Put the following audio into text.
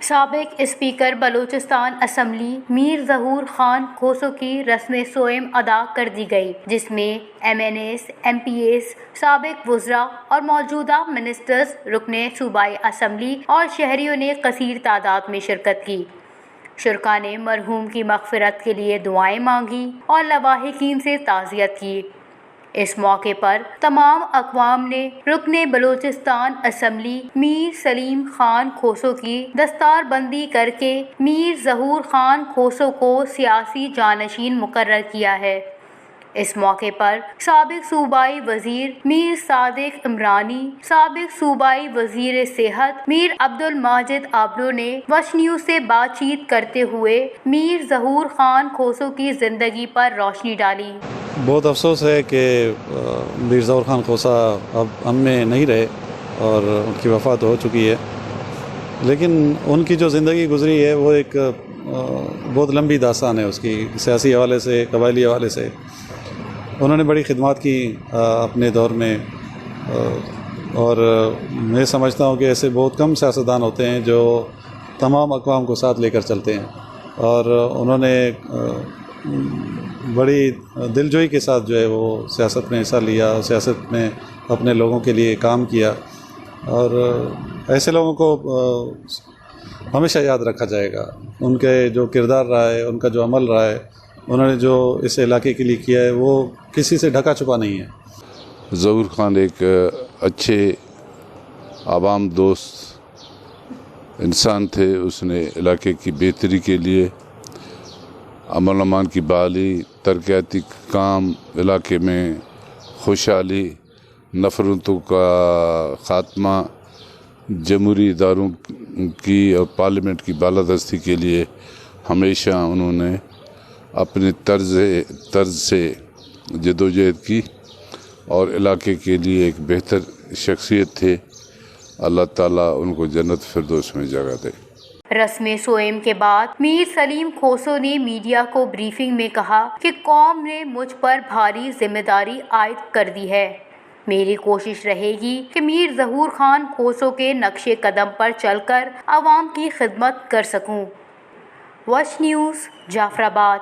سابق speaker Balochistan assembly میر ظہور خان کھوسو کی رسم سوئم ادا کر دی گئی، جس میں M N As, M P As, سابق وزراء اور موجودہ منسٹرز، رکن صوبائی اسمبلی اور شہریوں نے کثیر تعداد میں شرکت کی۔ شرکاء نے مرحوم کی مغفرت کے لیے دعائیں مانگی اور لواحقین سے تعزیت کی۔ اس موقع پر تمام اقوام نے رکن بلوچستان اسمبلی میر سلیم خان کھوسو کی دستار بندی کر کے میر ظہور خان کھوسو کو سیاسی جانشین مقرر کیا ہے۔ اس موقع پر سابق صوبائی وزیر میر صادق عمرانی، سابق صوبائی وزیر صحت میر عبدالماجد آبرو نے وش نیوز سے بات چیت کرتے ہوئے میر ظہور خان کھوسو کی زندگی پر روشنی ڈالی۔ بہت افسوس ہے کہ میر ظہور خان کھوسا اب ہم میں نہیں رہے اور ان کی وفات ہو چکی ہے، لیکن ان کی جو زندگی گزری ہے وہ ایک بہت لمبی داستان ہے اس کی، سیاسی حوالے سے، قبائلی حوالے سے۔ انہوں نے بڑی خدمات کی اپنے دور میں، اور میں سمجھتا ہوں کہ ایسے بہت کم سیاستدان ہوتے ہیں جو تمام اقوام کو ساتھ لے کر چلتے ہیں، اور انہوں نے بڑی دلجوئی کے ساتھ جو ہے وہ سیاست میں حصہ لیا، سیاست میں اپنے لوگوں کے لیے کام کیا، اور ایسے لوگوں کو ہمیشہ یاد رکھا جائے گا۔ ان کے جو کردار رہا ہے، ان کا جو عمل رہا ہے، انہوں نے جو اس علاقے کے لیے کیا ہے وہ کسی سے ڈھکا چھپا نہیں ہے۔ ظہور خان ایک اچھے عوام دوست انسان تھے۔ اس نے علاقے کی بہتری کے لیے، امن امان کی بحالی، ترقیاتی کام، علاقے میں خوشحالی، نفرتوں کا خاتمہ، جمہوری اداروں کی اور پارلیمنٹ کی بالادستی کے لیے ہمیشہ انہوں نے اپنے طرز سے جدوجہد کی، اور علاقے کے لیے ایک بہتر شخصیت تھے۔ اللہ تعالیٰ ان کو جنت فردوس میں جگہ دے۔ رسم سوئم کے بعد میر سلیم کھوسو نے میڈیا کو بریفنگ میں کہا کہ قوم نے مجھ پر بھاری ذمہ داری عائد کر دی ہے۔ میری کوشش رہے گی کہ میر ظہور خان کھوسو کے نقش قدم پر چل کر عوام کی خدمت کر سکوں۔ وش نیوز، جعفر آباد۔